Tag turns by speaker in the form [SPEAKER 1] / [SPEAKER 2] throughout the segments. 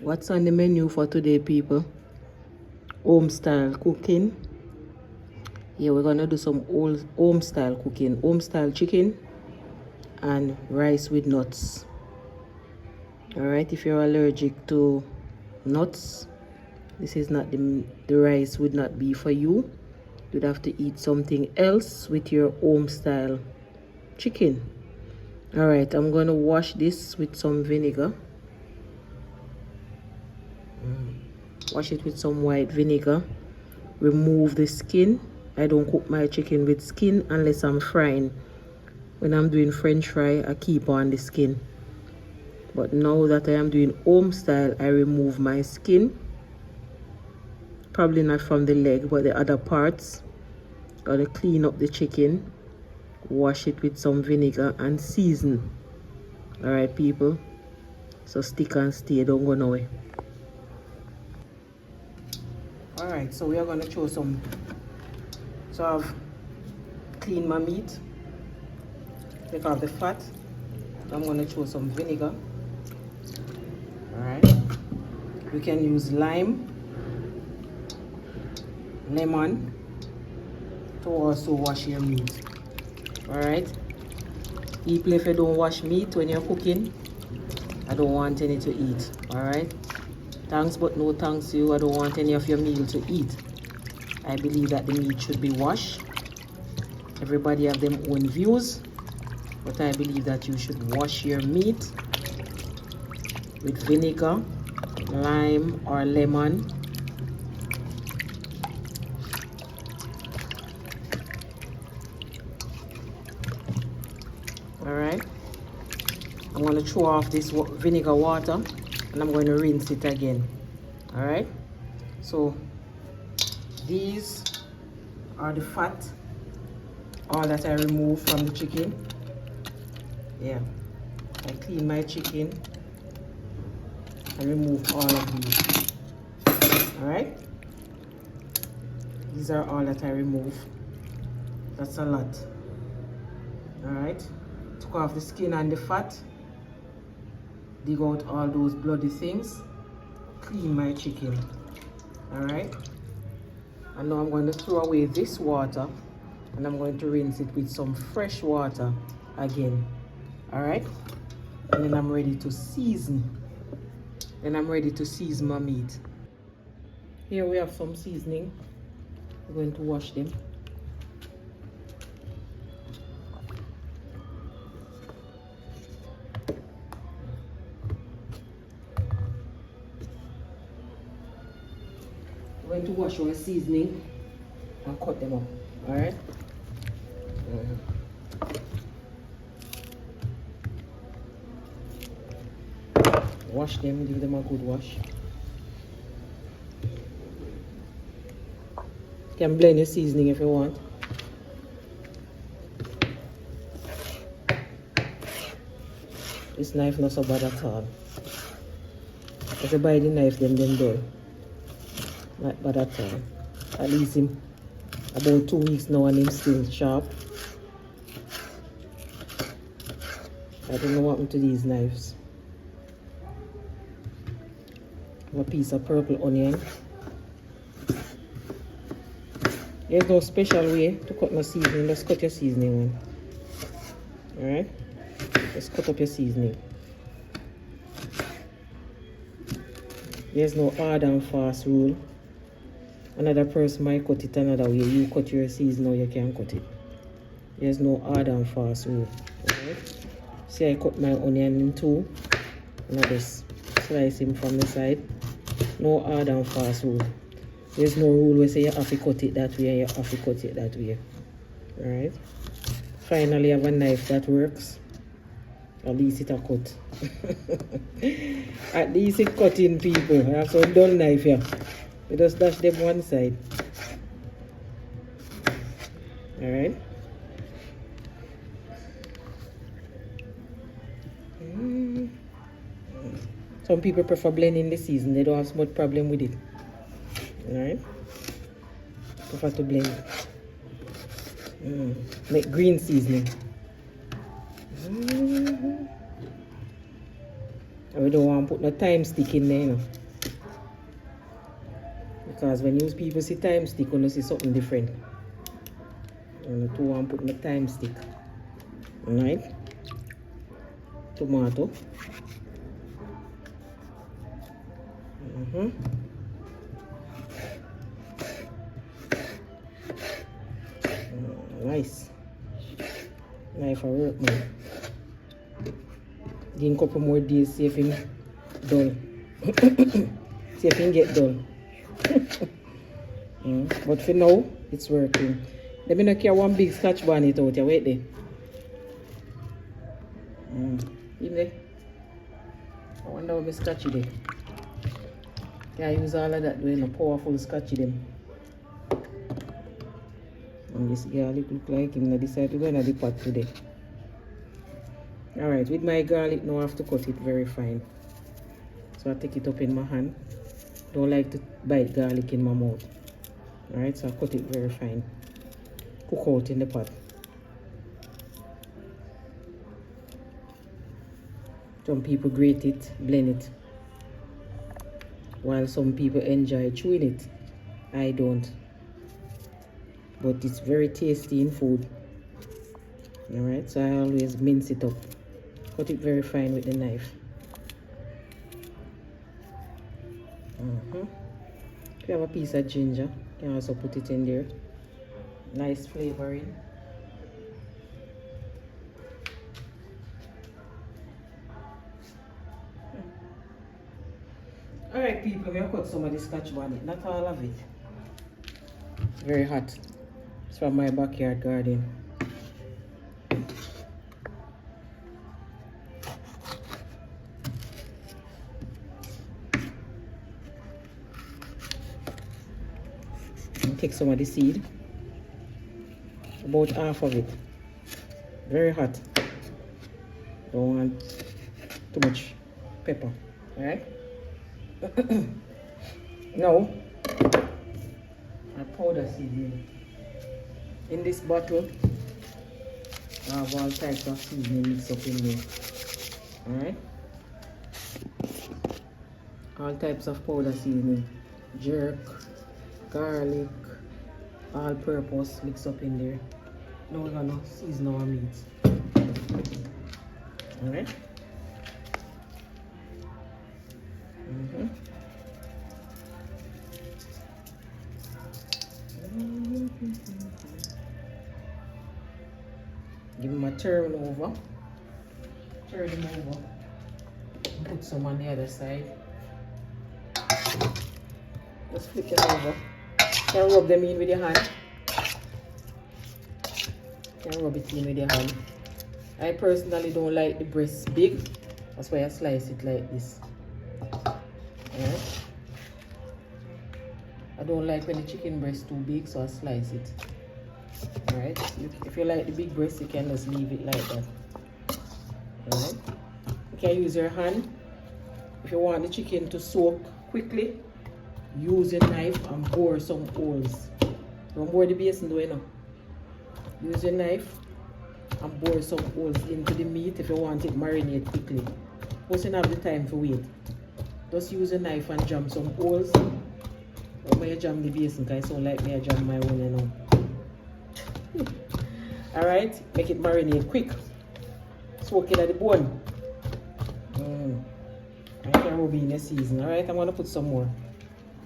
[SPEAKER 1] What's on the menu for today, people? Home style cooking. Yeah, we're gonna do some old home style cooking. Home style chicken and rice with nuts. Alright, if you're allergic to nuts, this is not the rice would not be for you. You'd have to eat something else with your home style chicken. Alright, I'm gonna wash this with some vinegar. Wash it with some white vinegar. Remove the skin. I don't cook my chicken with skin unless I'm frying. When I'm doing french fry, I keep on the skin. But now that I am doing home style, I remove my skin. Probably not from the leg, but the other parts. Gotta clean up the chicken. Wash it with some vinegar and season. Alright, people. So stick and stay, don't go nowhere. Alright, so we are gonna throw some. So I've cleaned my meat. Take off the fat. I'm gonna throw some vinegar. Alright. You can use lime, lemon to also wash your meat. Alright. People, if you don't wash meat when you're cooking, I don't want any to eat. Alright. Thanks but no thanks you. I don't want any of your meal to eat. I believe that the meat should be washed. Everybody have their own views, but I believe that you should wash your meat with vinegar, lime or lemon. Alright. I'm going to throw off this vinegar water and I'm going to rinse it again. Alright. So these are the fat, all that I remove from the chicken. Yeah. I clean my chicken and remove all of these. Alright. These are all that I remove. That's a lot. Alright. Took off the skin and the fat. Dig out all those bloody things. Clean my chicken. Alright. And now I'm going to throw away this water and I'm going to rinse it with some fresh water again. Alright. And then I'm ready to season. Then I'm ready to season my meat. Here we have some seasoning. We're going to wash them. We're going to wash our seasoning and cut them up. Alright? Wash them, give them a good wash. You can blend your seasoning if you want. This knife not so bad at all. If you buy the knife, then dull. Not bad at all. At least him about 2 weeks now and him still sharp. I don't know what happened to these knives. A piece of purple onion. There's no special way to cut my seasoning. Just cut your seasoning. Alright? Just cut up your seasoning. There's no hard and fast rule. Another person might cut it another way. You cut your seasoning, you can cut it. There's no hard and fast rule. Alright? See, I cut my onion in two. And I just slice him from the side. No hard and fast rule. There's no rule where say you have to cut it that way and you have to cut it that way. Alright? Finally, I have a knife that works. At least it a cut. At least it cutting, people. I have some dull knife here. You just dash them one side. Alright? Some people prefer blending the season. They don't have so much problem with it. Alright? Prefer to blend it. Make green seasoning. we don't want to put no time stick in there, you know. Because when people see time stick, you see something different. And I don't want to put no time stick. Alright? Tomato. Nice. Knife for work, man. Give a couple more days, see if him done. See if him get done. But for now, it's working. Let me not care one big scotch bonnet out here. Wait there. In there. I wonder how my scotchy there. Can I use all of that doing a powerful scotchy them. And this garlic look like him. I decided to go in the pot today. Alright, with my garlic now I have to cut it very fine. So I take it up in my hand. Don't like to bite garlic in my mouth. Alright, so I cut it very fine. Cook out in the pot. Some people grate it, blend it. While some people enjoy chewing it. I don't. But it's very tasty in food. Alright, so I always mince it up. Cut it very fine with the knife. If you have a piece of ginger, you can also put it in there. Nice flavoring. Alright people, I'm going to cut some of this scotch bonnet, not all of it. It's very hot. It's from my backyard garden. Take some of the seed, about half of it. Very hot. Don't want too much pepper. Alright? Now, I powder seasoning. In this bottle, I have all types of seasoning mixed up in there. Alright? All types of powder seasoning. Jerk, garlic, all purpose mixed up in there. Now we're gonna season our meat. Alright? Give him a turn over. Turn him over. Put some on the other side. Just flip it over. You can rub them in with your hand. You can rub it in with your hand. I personally don't like the breasts big. That's why I slice it like this. Alright. I don't like when the chicken breast too big, so I slice it. Alright. If you like the big breast, you can just leave it like that. Alright. You can use your hand. If you want the chicken to soak quickly, use your knife and bore some holes. Don't bore the basin though, you know. Use your knife and bore some holes into the meat if you want it marinate quickly. Once you have the time to wait, just use a knife and jam some holes. Or may I jam the basin because I sound like me I jam my own, you know. Alright, make it marinate quick. Soak it at the bone. I can rub in the season. Alright, I'm gonna put some more.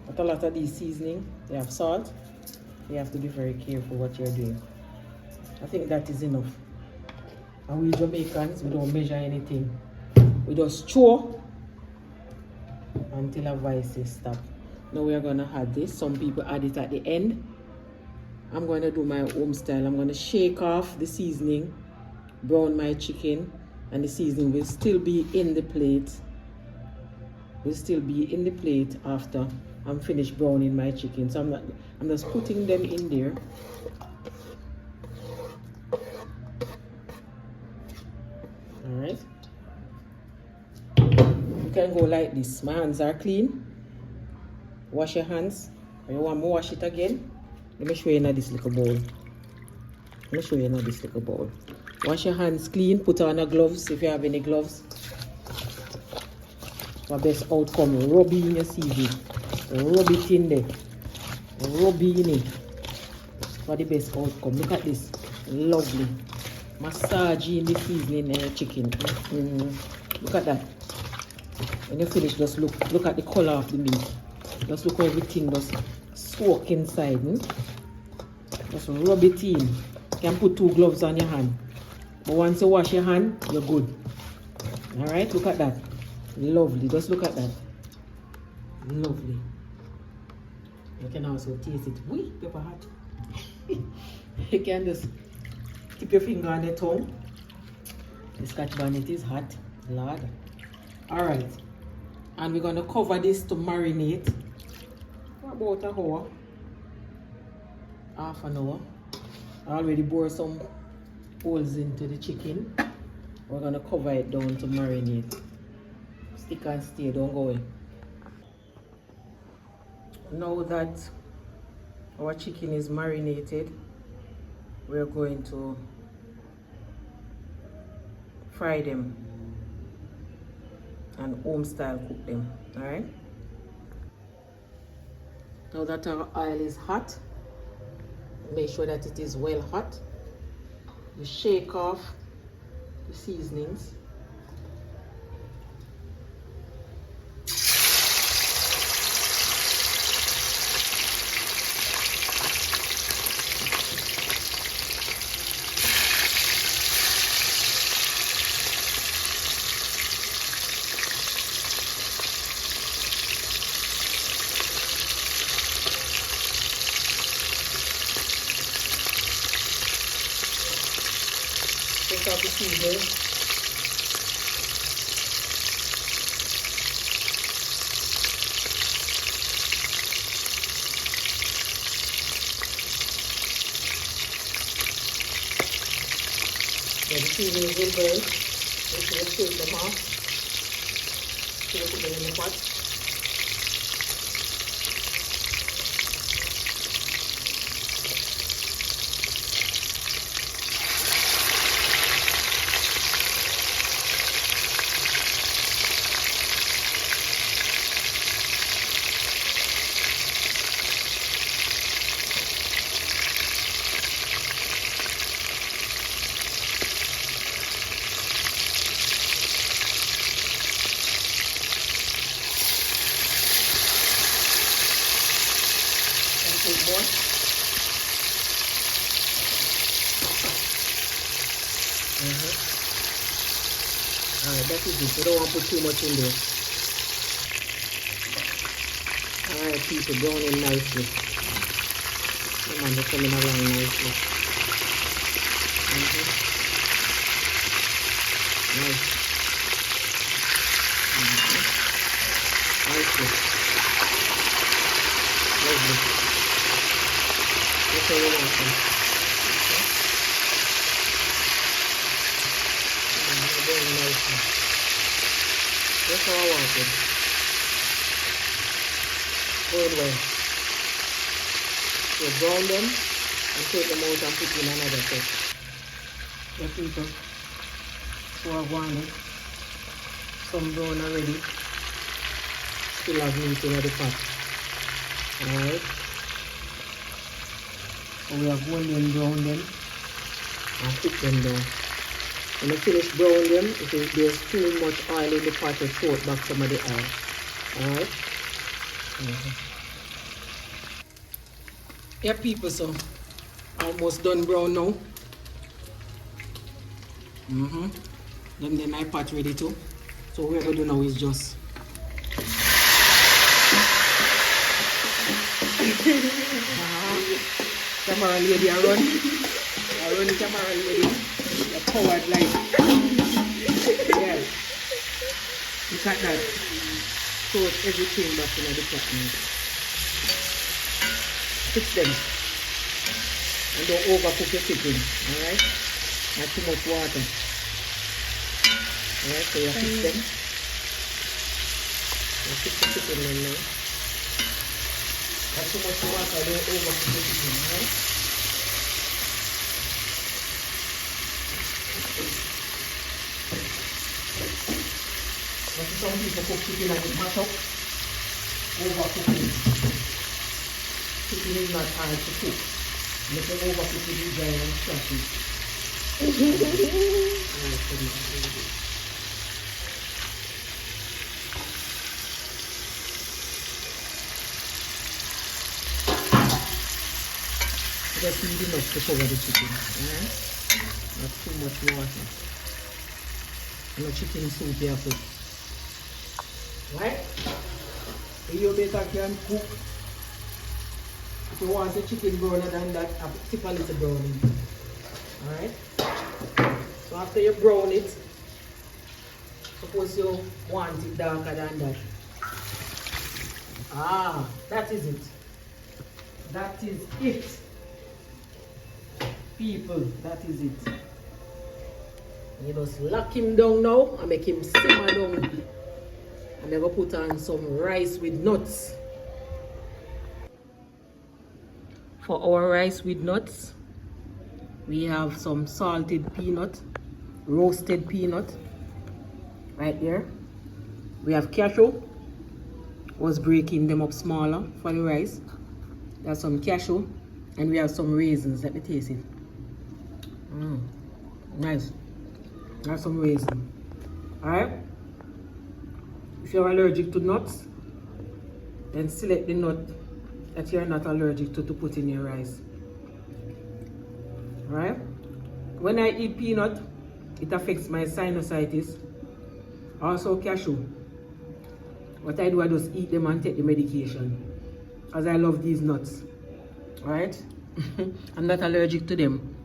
[SPEAKER 1] But a lot of these seasoning, they have salt. You have to be very careful what you're doing. I think that is enough. And we Jamaicans, we don't measure anything. We just chew until our voices stop. Now we are gonna add this. Some people add it at the end. I'm gonna do my home style. I'm gonna shake off the seasoning, brown my chicken, and the seasoning will still be in the plate. Will still be in the plate after I'm finished browning my chicken. So I'm just putting them in there. Alright. You can go like this. My hands are clean. Wash your hands. If you want me to wash it again, let me show you in this little bowl. Let me show you in this little bowl. Wash your hands clean. Put on the gloves if you have any gloves. for best outcome. Rub it in your seasoning. Rub it in there. Rub it in it for the best outcome. Look at this. Lovely. Massaging the seasoning in your chicken. Look at that. When you finish, just look at the color of the meat. Just look how everything just soak inside. Just rub it in. You can put 2 gloves on your hand. But once you wash your hand, you're good. Alright, look at that. Lovely. Just look at that. Lovely. You can also taste it. Wee, pepper hot. You can just keep your finger on the tongue. The Scotch bonnet is hot. Lord. Alright. And we're going to cover this to marinate for about an hour. Half an hour. I already bored some holes into the chicken. We're going to cover it down to marinate. Stick and stay, don't go away. Now that our chicken is marinated, we're going to fry them and home style cook them. Alright? Now that our oil is hot, make sure that it is well hot. You shake off the seasonings. Take out the seasoning. So the seasoning is will burn. Make sure you take them off. So you put them in the pot. More. Alright, that is it. You don't want to put too much in there. Alright, people, browning nicely. Come on, they're coming along nicely. Nice. Nicely. Lovely. That's how you want them. Very nicely. That's how I want it. Going well. So brown them and take them out and put in another pot. The people. So I've wanted some brown already. Still have meat in the pot. Alright. So we have onion brown them and put them down. When you finish browning them, if there's too much oil in the pot, you throw it back some of the oil. Alright? Yeah, people, so almost done brown now. Then my pot ready too. So what we're going to do now is just camera lady, I run the camera lady. You're powered like. Yeah. Look at that. Throw everything back in the pot now. Fix them. And don't overcook your chicken. Alright? Not too much water. Alright, so you fix them. You fix the chicken then now. Not too much water, don't overcook the chicken, alright? some people cook chicken and it mash up. Overcooking. Chicken is not hard to cook. And if you overcook it, it's dry and trashy. Just need enough to cover the chicken. Alright? Not too much water. No chicken soup here cook. Right? You better can cook. If you want the chicken browner than that, tip a little browning. Alright? So after you brown it, suppose you want it darker than that. Ah, that is it. That is it. People, that is it. You just lock him down now and make him simmer down. And then go put on some rice with nuts. For our rice with nuts, we have some salted peanut, roasted peanut, right here. We have cashew. Was breaking them up smaller for the rice. There's some cashew, and we have some raisins. Let me taste it. Nice. There's some raisins. Alright. If you're allergic to nuts, then select the nut that you're not allergic to put in your rice. Alright? When I eat peanut, it affects my sinusitis. Also cashew. What I do, I just eat them and take the medication. As I love these nuts. Alright? I'm not allergic to them.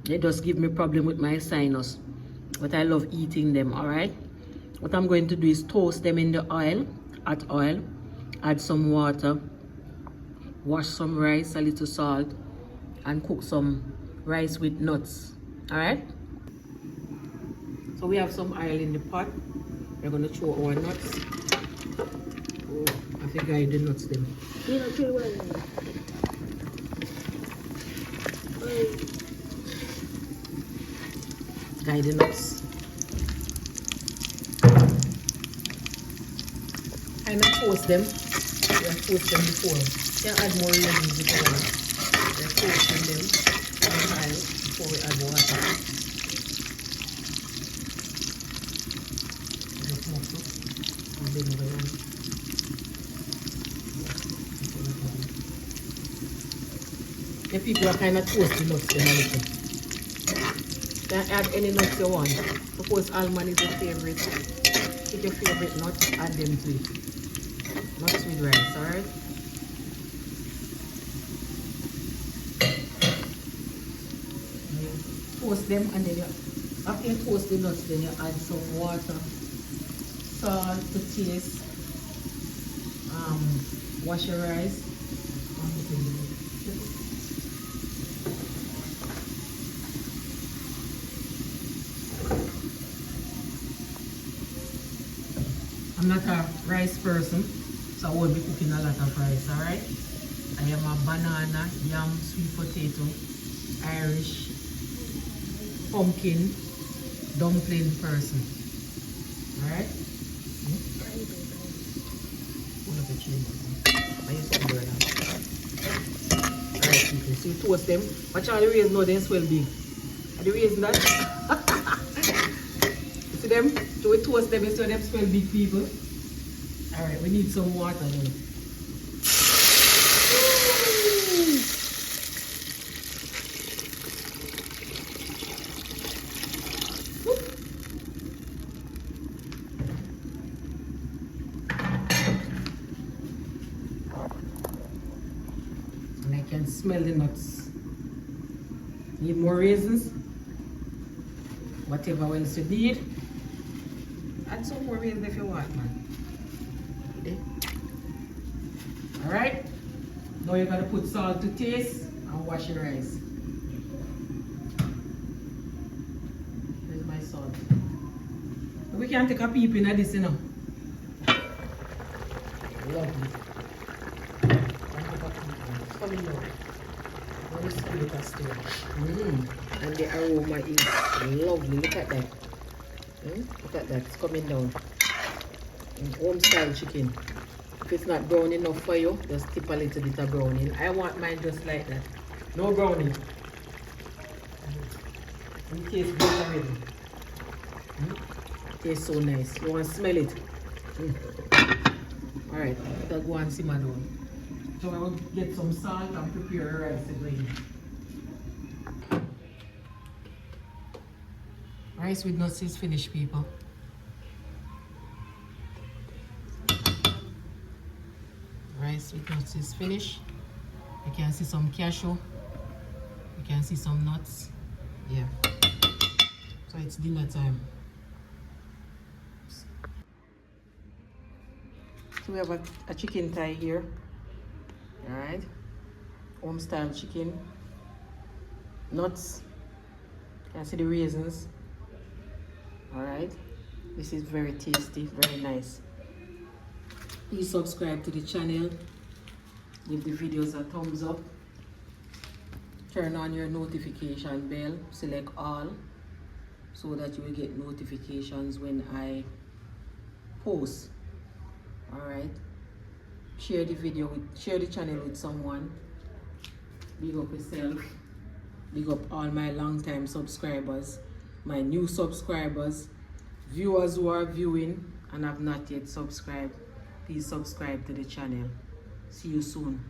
[SPEAKER 1] They just give me problem with my sinus. But I love eating them, alright? What I'm going to do is toast them in the oil, hot oil, add some water, wash some rice, a little salt, and cook some rice with nuts. Alright? So we have some oil in the pot. We're going to throw our nuts. Oh, I think I did nuts them. Guide the nuts. Kind of toast them. We have toasted them before. You can add more raisins if you want. We're toasting them in the oil before we add water. Just mix it. And then we're going to the people are kind of toasting nuts them a little. You can add any nuts you want. Suppose almond is your favorite. Pick your favorite nuts, add them to it. Nuts with rice, alright? Toast them and then after you toast the nuts, then you add some water, salt to taste, wash your rice. I'm not a rice person, so I won't be cooking a lot of rice, alright? I am a banana, yam, sweet potato, Irish, pumpkin, dumpling person. Alright? Alright, people, so you toast them. Watch all the raisins now, they swell big. Are the raisins that? You see them? So we toast them so them swell big, people. Alright, we need some water now. And I can smell the nuts. Need more raisins? Whatever else you need. Add some more raisins if you want, man. Okay. Alright? Now you're going to put salt to taste and wash your rice. Where's my salt? We can take a peep in this, you know. Lovely. It's coming now. Very sweet and still. And the aroma is lovely. Look at that. Look at that. It's coming down. Home style chicken. If it's not brown enough for you, just tip a little bit of browning. I want mine just like that. No browning. It tastes good already. It tastes so nice. You want to smell it? Alright, I'll go and simmer down. So I will get some salt and prepare a rice again. Rice with nuts is finished, people. Rice with nuts is finished. You can see some cashew. You can see some nuts. Yeah. So it's dinner time. So we have a chicken thigh here. Alright. Home style chicken. Nuts. You can see the raisins. Alright. This is very tasty, very nice. Please subscribe to the channel. Give the videos a thumbs up. Turn on your notification bell. Select all so that you will get notifications when I post. Alright. Share the channel with someone. Big up yourself. Big up all my long-time subscribers, my new subscribers, viewers who are viewing and have not yet subscribed. Please subscribe to the channel. See you soon.